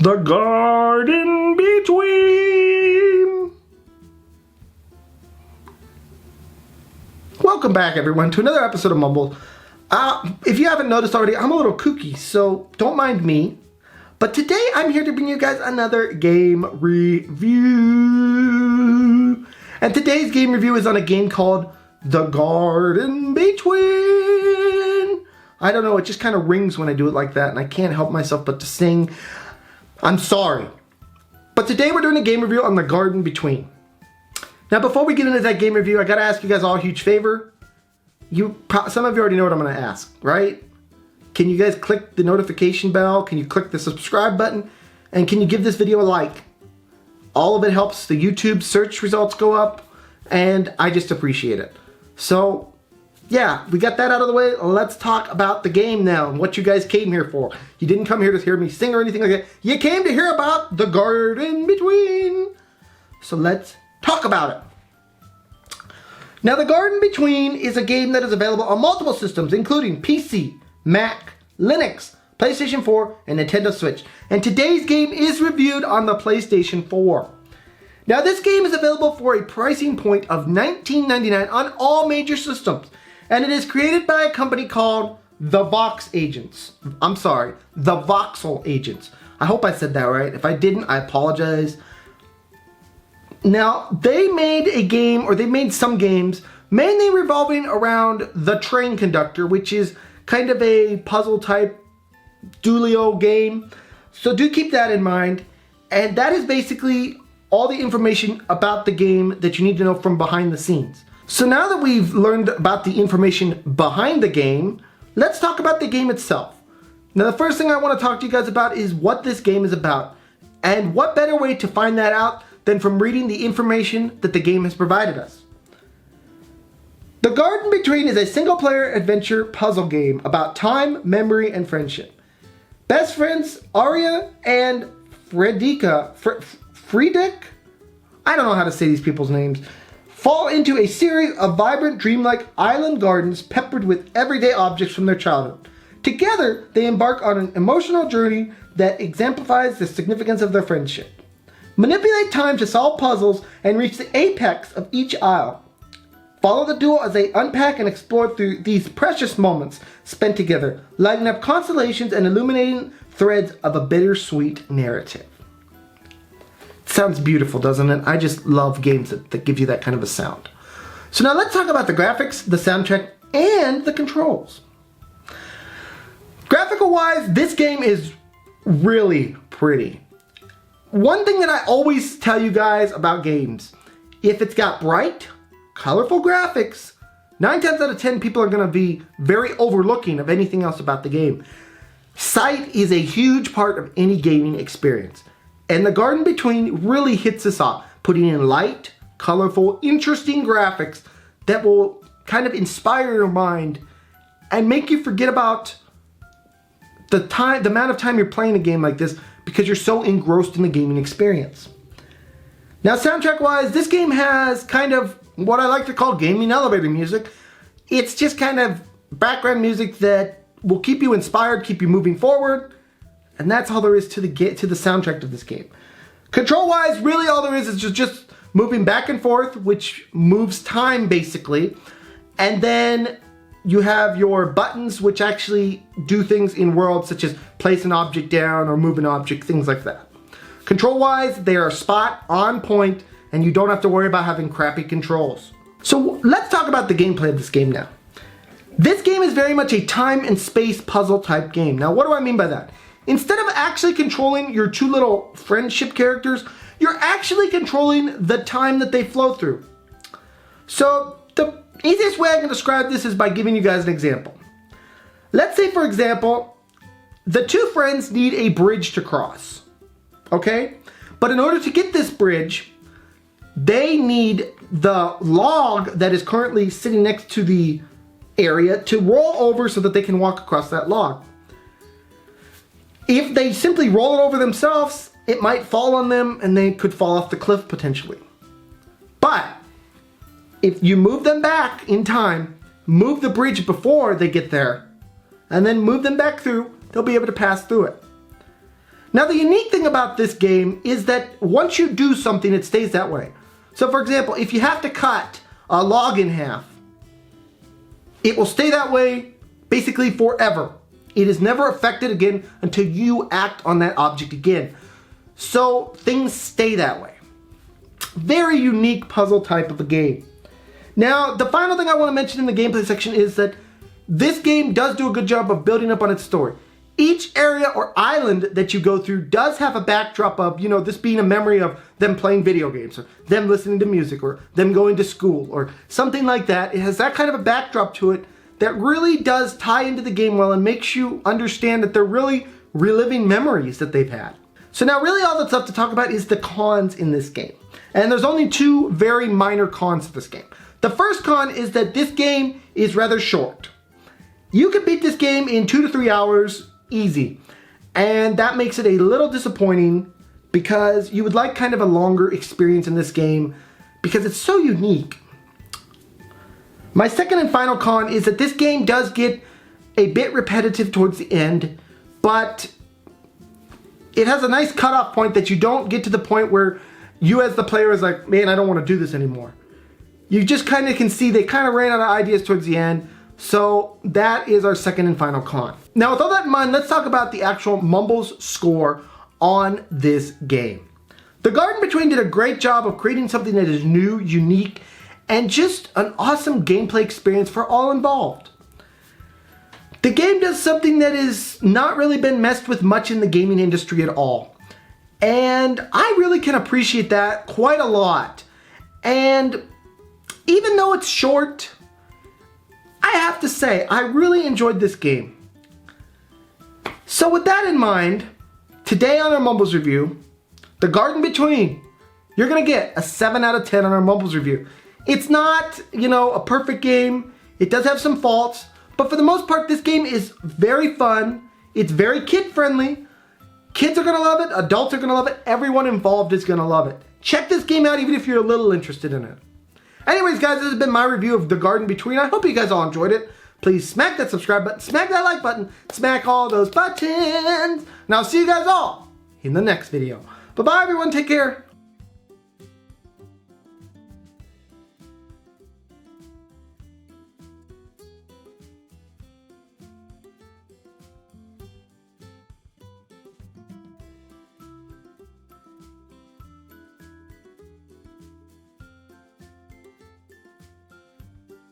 The garden between. Welcome back, everyone, to another episode of Mumbles. If you haven't noticed already, I'm a little kooky, so don't mind me. But today I'm here to bring you guys another game review. And today's game review is on a game called The Garden Between. I don't know, it just kind of rings when I do it like that, and I can't help myself but to sing. I'm sorry. But today we're doing a game review on The Garden Between. Now before we get into that game review, I gotta ask you guys all a huge favor. Some of you already know what I'm gonna ask, right? Can you guys click the notification bell? Can you click the subscribe button? And can you give this video a like? All of it helps the YouTube search results go up, and I just appreciate it. So, yeah, we got that out of the way. Let's talk about the game now and what you guys came here for. You didn't come here to hear me sing or anything like that. You came to hear about The Garden Between. So let's talk about it. Now, The Garden Between is a game that is available on multiple systems, including PC, Mac, Linux, PlayStation 4, and Nintendo Switch. And today's game is reviewed on the PlayStation 4. Now, this game is available for a pricing point of $19.99 on all major systems. And it is created by a company called The Voxel Agents. I'm sorry, The Voxel Agents. I hope I said that right. If I didn't, I apologize. Now, they made a game, or they made some games, mainly revolving around The Train Conductor, which is kind of a puzzle type Doolio game. So do keep that in mind. And that is basically all the information about the game that you need to know from behind the scenes. So now that we've learned about the information behind the game, let's talk about the game itself. Now the first thing I want to talk to you guys about is what this game is about. And what better way to find that out than from reading the information that the game has provided us. The Garden Between is a single-player adventure puzzle game about time, memory, and friendship. Best friends Arya and Friedrich, I don't know how to say these people's names, fall into a series of vibrant, dreamlike island gardens peppered with everyday objects from their childhood. Together, they embark on an emotional journey that exemplifies the significance of their friendship. Manipulate time to solve puzzles and reach the apex of each aisle. Follow the duo as they unpack and explore through these precious moments spent together, lighting up constellations and illuminating threads of a bittersweet narrative. Sounds beautiful, doesn't it? I just love games that give you that kind of a sound. So now let's talk about the graphics, the soundtrack, and the controls. Graphical wise, this game is really pretty. One thing that I always tell you guys about games, if it's got bright, colorful graphics, 9 times out of 10 people are going to be very overlooking of anything else about the game. Sight is a huge part of any gaming experience. And The Garden Between really hits this off, putting in light, colorful, interesting graphics that will kind of inspire your mind and make you forget about the amount of time you're playing a game like this because you're so engrossed in the gaming experience. Now, soundtrack-wise, this game has kind of what I like to call gaming elevator music. It's just kind of background music that will keep you inspired, keep you moving forward. And that's all there is to the soundtrack of this game. Control-wise, really all there is just moving back and forth, which moves time basically. And then you have your buttons, which actually do things in worlds such as place an object down or move an object, things like that. Control-wise, they are spot on point, and you don't have to worry about having crappy controls. So let's talk about the gameplay of this game now. This game is very much a time and space puzzle type game. Now, what do I mean by that? Instead of actually controlling your two little friendship characters, you're actually controlling the time that they flow through. So the easiest way I can describe this is by giving you guys an example. Let's say, for example, the two friends need a bridge to cross, okay? But in order to get this bridge, they need the log that is currently sitting next to the area to roll over so that they can walk across that log. If they simply roll it over themselves, it might fall on them and they could fall off the cliff potentially. But if you move them back in time, move the bridge before they get there, and then move them back through, they'll be able to pass through it. Now the unique thing about this game is that once you do something, it stays that way. So for example, if you have to cut a log in half, it will stay that way basically forever. It is never affected again until you act on that object again. So things stay that way. Very unique puzzle type of a game. Now, the final thing I want to mention in the gameplay section is that this game does do a good job of building up on its story. Each area or island that you go through does have a backdrop of, this being a memory of them playing video games, or them listening to music, or them going to school, or something like that. It has that kind of a backdrop to it that really does tie into the game well and makes you understand that they're really reliving memories that they've had. So now really all that's left to talk about is the cons in this game. And there's only two very minor cons to this game. The first con is that this game is rather short. You can beat this game in 2 to 3 hours easy. And that makes it a little disappointing because you would like kind of a longer experience in this game because it's so unique. My second and final con is that this game does get a bit repetitive towards the end, but it has a nice cutoff point that you don't get to the point where you as the player is like, man, I don't want to do this anymore. You just kind of can see they kind of ran out of ideas towards the end, so that is our second and final con. Now with all that in mind, let's talk about the actual Mumbles score on this game. The Garden Between did a great job of creating something that is new, unique, and just an awesome gameplay experience for all involved. The game does something that has not really been messed with much in the gaming industry at all. And I really can appreciate that quite a lot. And even though it's short, I have to say, I really enjoyed this game. So with that in mind, today on our Mumbles review, The Garden Between, you're gonna get a 7 out of 10 on our Mumbles review. It's not, a perfect game. It does have some faults, but for the most part, this game is very fun. It's very kid-friendly. Kids are gonna love it, adults are gonna love it, everyone involved is gonna love it. Check this game out even if you're a little interested in it. Anyways, guys, this has been my review of The Garden Between. I hope you guys all enjoyed it. Please smack that subscribe button, smack that like button, smack all those buttons. And I'll see you guys all in the next video. Bye-bye, everyone. Take care.